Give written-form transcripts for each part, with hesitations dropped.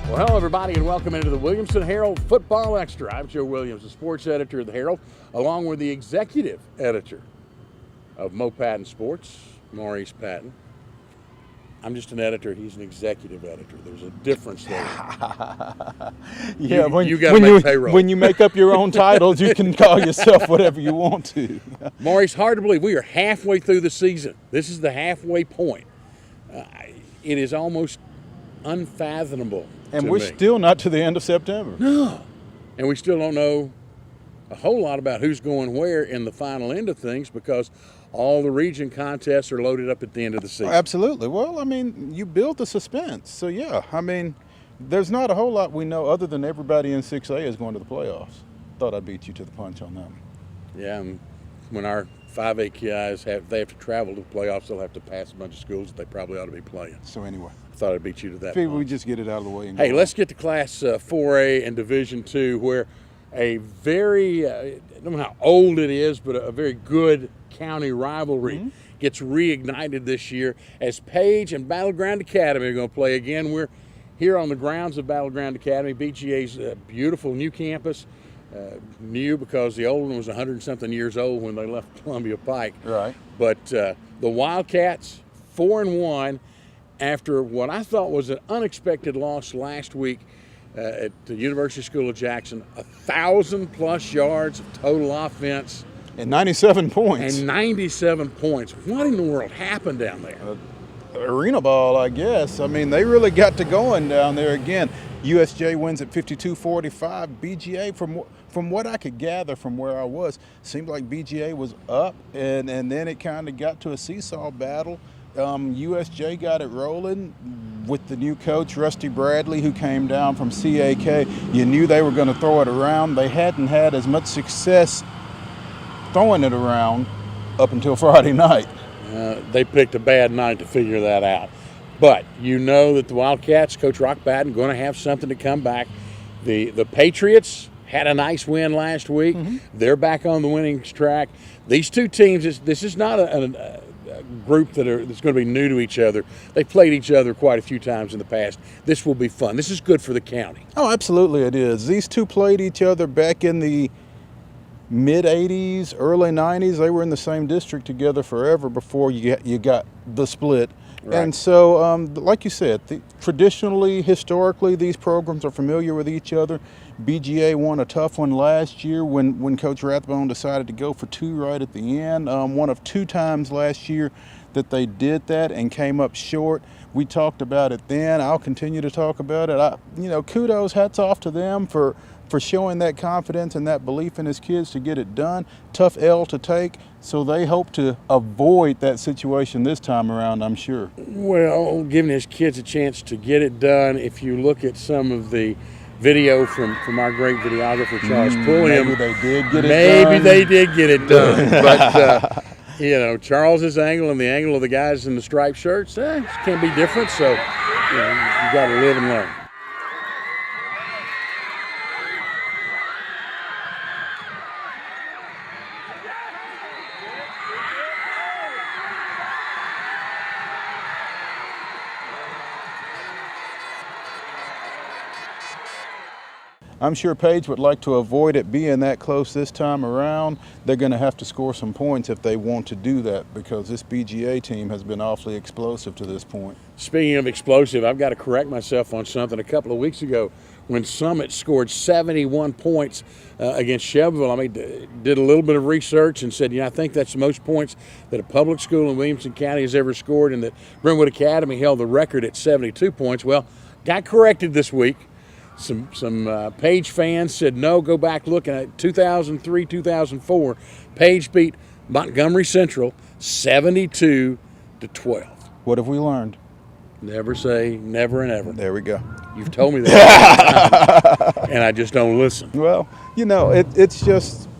Well, hello, everybody, and welcome into the Williamson Herald Football Extra. I'm Joe Williams, the sports editor of the Herald, along with the executive editor of Mo Patton Sports, Maurice Patton. I'm just an editor. He's an executive editor. There's a difference there. Yeah, you got to make payroll. When you make up your own titles, you can call yourself whatever you want to. Maurice, hard to believe we are halfway through the season. This is the halfway point. It is almost unfathomable. And we're still not to the end of September. No. And we still don't know a whole lot about who's going where in the final end of things because all the region contests are loaded up at the end of the season. Absolutely. Well, I mean, you build the suspense. So, yeah, I mean, there's not a whole lot we know other than everybody in 6A is going to the playoffs. Thought I'd beat you to the punch on that one. Yeah, and when our 5A guys have to travel to the playoffs, they'll have to pass a bunch of schools that they probably ought to be playing. So, anyway. I thought I'd beat you to that. Figure we just get it out of the way. And hey, let's get to Class 4A and Division II, where a very, I don't know how old it is, but a very good county rivalry gets reignited this year as Page and Battleground Academy are going to play again. We're here on the grounds of Battleground Academy, BGA's beautiful new campus. New because the old one was 100-something years old when they left Columbia Pike. Right. But the Wildcats, 4-1, after what I thought was an unexpected loss last week at the University School of Jackson. 1,000+ yards of total offense. And 97 points. And 97 points. What in the world happened down there? Arena ball, I guess. I mean, they really got to going down there again. USJ wins at 52-45. BGA, from what I could gather from where I was, seemed like BGA was up, and then it kind of got to a seesaw battle. USJ got it rolling with the new coach, Rusty Bradley, who came down from CAK. You knew they were going to throw it around. They hadn't had as much success throwing it around up until Friday night. They picked a bad night to figure that out. But you know that the Wildcats, Coach Rock Batten, going to have something to come back. The Patriots had a nice win last week. They're back on the winning track. These two teams, this is not a group that's going to be new to each other. They've played each other quite a few times in the past. This will be fun. This is good for the county. Oh, absolutely it is. These two played each other back in the mid-'80s, early '90s. They were in the same district together forever before you got the split. Right. And so, like you said, traditionally, historically, these programs are familiar with each other. BGA won a tough one last year when Coach Rathbone decided to go for two right at the end. One of two times last year that they did that and came up short. We talked about it then. I'll continue to talk about it. Kudos, hats off to them for showing that confidence and that belief in his kids to get it done. Tough L to take, so they hope to avoid that situation this time around, I'm sure. Well, giving his kids a chance to get it done, if you look at some of the video from our great videographer, Charles Pulliam. Maybe they did get it done. Maybe they did get it done. But, Charles's angle and the angle of the guys in the striped shirts, can be different, so you got to live and learn. I'm sure Page would like to avoid it being that close this time around. They're going to have to score some points if they want to do that because this BGA team has been awfully explosive to this point. Speaking of explosive, I've got to correct myself on something. A couple of weeks ago when Summit scored 71 points against Shelbyville, I did a little bit of research and said, I think that's the most points that a public school in Williamson County has ever scored, and that Brentwood Academy held the record at 72 points. Well, got corrected this week. Some Page fans said, no, go back looking at 2003, 2004. Page beat Montgomery Central 72-12. What have we learned? Never say never and ever. There we go. You've told me that, and I just don't listen. Well, it's just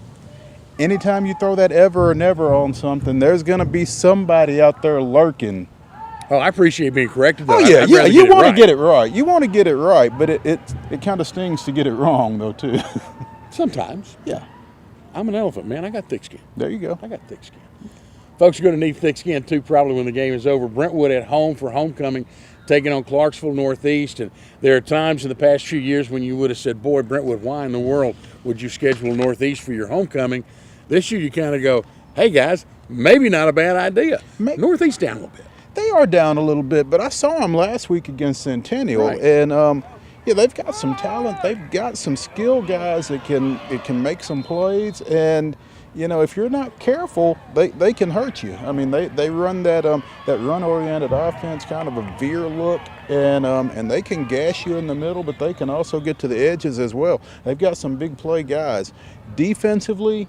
anytime you throw that ever or never on something, there's going to be somebody out there lurking. Oh, I appreciate being corrected, though. Oh, yeah, you want to get it right. You want to get it right, but it kind of stings to get it wrong, though, too. Sometimes. Yeah. I'm an elephant, man. I got thick skin. There you go. I got thick skin. Folks are going to need thick skin, too, probably when the game is over. Brentwood at home for homecoming, taking on Clarksville Northeast. And there are times in the past few years when you would have said, boy, Brentwood, why in the world would you schedule Northeast for your homecoming? This year you kind of go, hey, guys, maybe not a bad idea. Northeast down a little bit. They are down a little bit, but I saw them last week against Centennial. Right. And, yeah, they've got some talent. They've got some skill guys that can make some plays. And, you know, if you're not careful, they can hurt you. I mean, they run that run-oriented offense, kind of a veer look, and they can gash you in the middle, but they can also get to the edges as well. They've got some big play guys. Defensively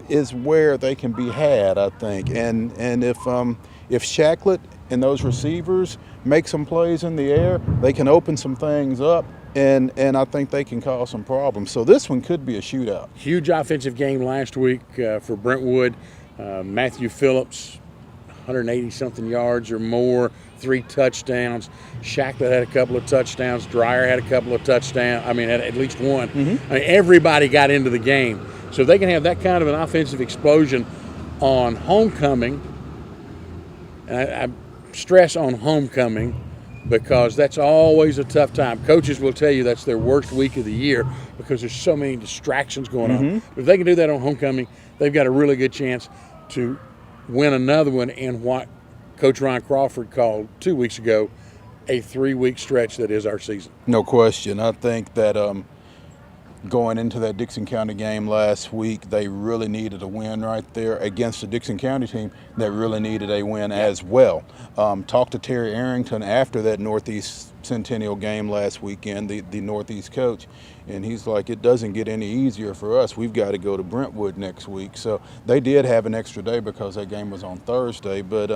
is where they can be had, I think. And if Shacklett and those receivers make some plays in the air, they can open some things up. And I think they can cause some problems. So this one could be a shootout. Huge offensive game last week for Brentwood. Matthew Phillips, 180-something yards or more, 3 touchdowns. Shacklett had a couple of touchdowns. Dreyer had a couple of touchdowns. I mean, at least one. Mm-hmm. I mean, everybody got into the game. So they can have that kind of an offensive explosion on homecoming. And I stress on homecoming, because that's always a tough time. Coaches will tell you that's their worst week of the year because there's so many distractions going on. But if they can do that on homecoming, they've got a really good chance to win another one in what Coach Ron Crawford called 2 weeks ago a 3-week stretch that is our season. No question. I think that going into that Dixon County game last week, they really needed a win right there against the Dixon County team that really needed a win as well. Talked to Terry Arrington after that Northeast Centennial game last weekend, the Northeast coach, and he's like, it doesn't get any easier for us. We've got to go to Brentwood next week. So they did have an extra day because that game was on Thursday, but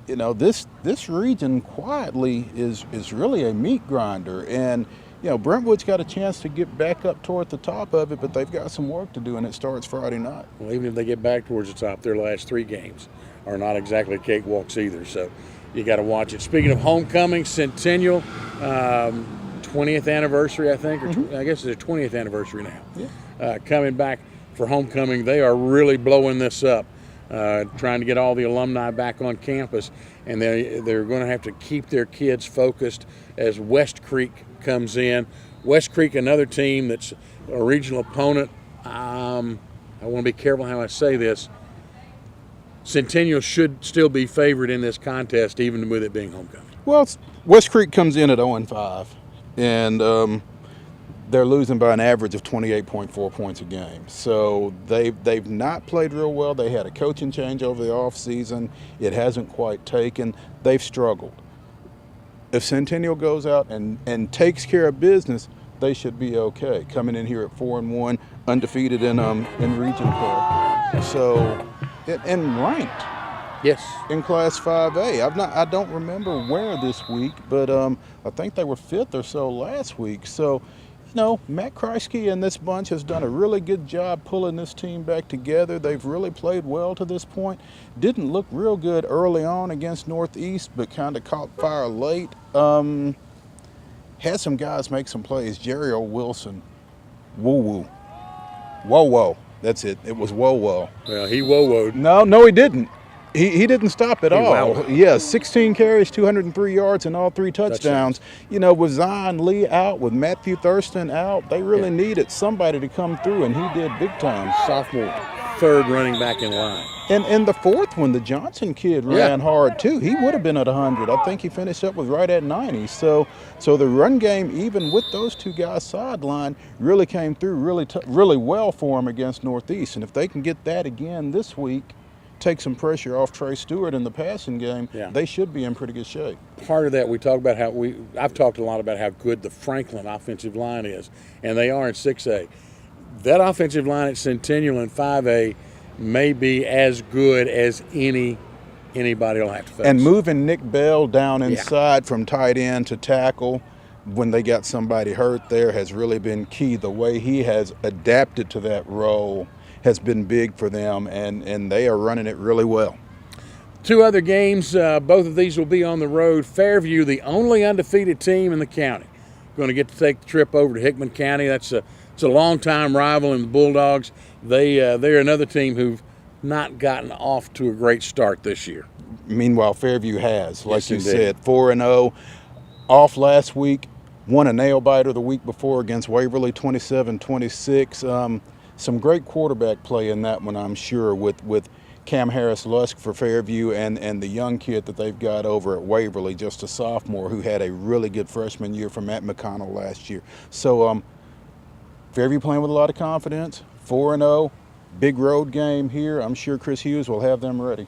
you know, this region quietly is really a meat grinder. And you know, Brentwood's got a chance to get back up toward the top of it, but they've got some work to do, and it starts Friday night. Well, even if they get back towards the top, their last 3 games are not exactly cakewalks either, so you got to watch it. Speaking of homecoming, Centennial, 20th anniversary, I think, or I guess it's their 20th anniversary now. Yeah. Coming back for homecoming, they are really blowing this up, trying to get all the alumni back on campus, and they're going to have to keep their kids focused as West Creek comes in. West Creek, another team that's a regional opponent. I want to be careful how I say this. Centennial should still be favored in this contest, even with it being homecoming. Well, West Creek comes in at 0-5, and they're losing by an average of 28.4 points a game. So they've not played real well. They had a coaching change over the offseason. It hasn't quite taken. They've struggled. If Centennial goes out and takes care of business, they should be okay. Coming in here at 4-1, undefeated in region play. So, and ranked. Yes. In Class 5A. I don't remember where this week, but I think they were 5th or so last week. So, you know, Matt Kreisky and this bunch has done a really good job pulling this team back together. They've really played well to this point. Didn't look real good early on against Northeast, but kind of caught fire late. Had some guys make some plays. Jerry Williamson, woo-woo. Whoa-whoa. That's it. It was whoa-whoa. Well, he whoa-woed. No, he didn't. He didn't stop at all. Wow. Yeah, 16 carries, 203 yards, and all 3 touchdowns. You know, with Zion Lee out, with Matthew Thurston out, they really needed somebody to come through, and he did big time. Sophomore, 3rd running back in line. And the 4th one, the Johnson kid ran hard too. He would have been at 100. I think he finished up with right at 90. So the run game, even with those 2 guys sidelined, really came through really well for them against Northeast. And if they can get that again this week, take some pressure off Trey Stewart in the passing game, they should be in pretty good shape. Part of that, we talk about I've talked a lot about how good the Franklin offensive line is, and they are in 6A. That offensive line at Centennial in 5A may be as good as anybody will have to face. And moving Nick Bell down inside from tight end to tackle when they got somebody hurt there has really been key. The way he has adapted to that role has been big for them, and they are running it really well. 2 other games, both of these will be on the road. Fairview, the only undefeated team in the county, going to get to take the trip over to Hickman County. It's a longtime rival in the Bulldogs. They're another team who've not gotten off to a great start this year. Meanwhile, Fairview has, like Yes, you indeed. said, 4-0, off last week, won a nail-biter the week before against Waverly, 27-26. Some great quarterback play in that one, I'm sure, with Cam Harris-Lusk for Fairview and the young kid that they've got over at Waverly, just a sophomore who had a really good freshman year from Matt McConnell last year. So Fairview playing with a lot of confidence, 4-0, big road game here. I'm sure Chris Hughes will have them ready.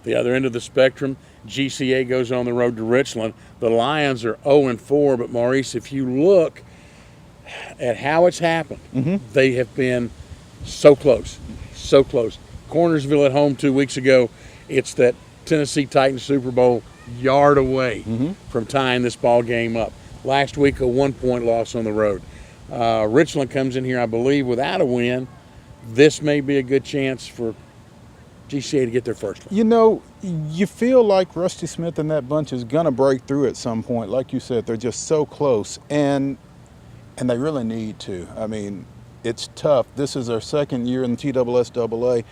The other end of the spectrum, GCA goes on the road to Richland. The Lions are 0-4, but Maurice, if you look at how it's happened, they have been so close, so close. Cornersville at home 2 weeks ago. It's that Tennessee Titans Super Bowl yard away from tying this ball game up. Last week, a 1-point loss on the road. Richland comes in here, I believe, without a win. This may be a good chance for GCA to get their first one. You know, you feel like Rusty Smith and that bunch is going to break through at some point. Like you said, they're just so close, and they really need to. I mean, it's tough. This is their second year in the TSSAA.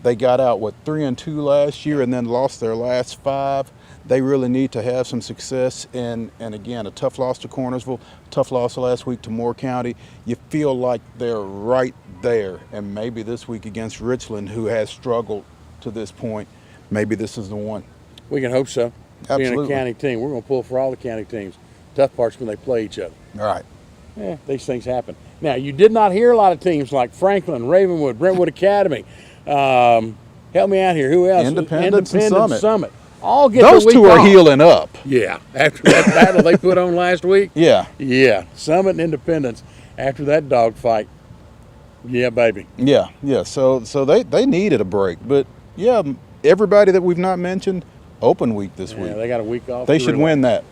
They got out, 3-2 last year and then lost their last 5. They really need to have some success, and again, a tough loss to Cornersville, tough loss last week to Moore County. You feel like they're right there, and maybe this week against Richland, who has struggled to this point, maybe this is the one. We can hope so. Absolutely. Being a county team, we're going to pull for all the county teams. Tough part's when they play each other. All right. Yeah, these things happen. Now, you did not hear a lot of teams like Franklin, Ravenwood, Brentwood Academy. Help me out here. Who else? Independence and Summit. All get Those the week two are off. healing up. Yeah, after that battle they put on last week. Yeah. Yeah, Summit and Independence after that dogfight. Yeah, baby. Yeah. So they needed a break, but yeah, everybody that we've not mentioned, open week this Yeah, week. they got a week off. They to should relax. win that.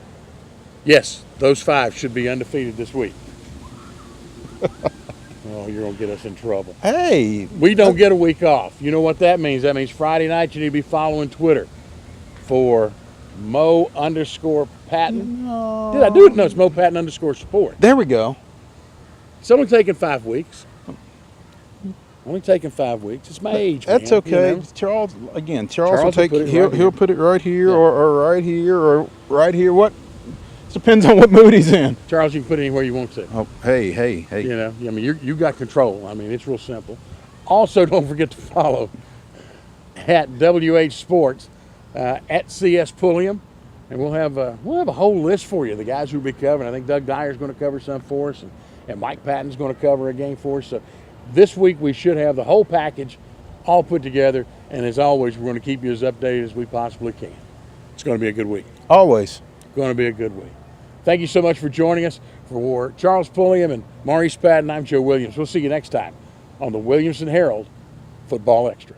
Yes, those 5 should be undefeated this week. Oh, you're going to get us in trouble. Hey, We don't get a week off. You know what that means? That means Friday night you need to be following Twitter for Mo_Patton. no. Did I do it? No, it's Mo Patton _sport. There we go. It's only taking 5 weeks. Only taking 5 weeks. It's my age. That's man, okay. you know? Charles Charles will take will put it he'll right here. put it right here Yeah. or right here or right here. What? It depends on what mood he's in. Charles, you can put it anywhere you want to. Oh, hey. You know, I mean, you got control. I mean, it's real simple. Also, don't forget to follow at WH Sports, at CS Pulliam, and we'll have a whole list for you. The guys who'll be covering. I think Doug Dyer's going to cover some for us, and Mike Patton's going to cover a game for us. So this week we should have the whole package all put together. And as always, we're going to keep you as updated as we possibly can. It's going to be a good week. Always. Going to be a good week. Thank you so much for joining us. For Charles Pulliam and Maurice Patton, I'm Joe Williams. We'll see you next time on the Williamson Herald Football Extra.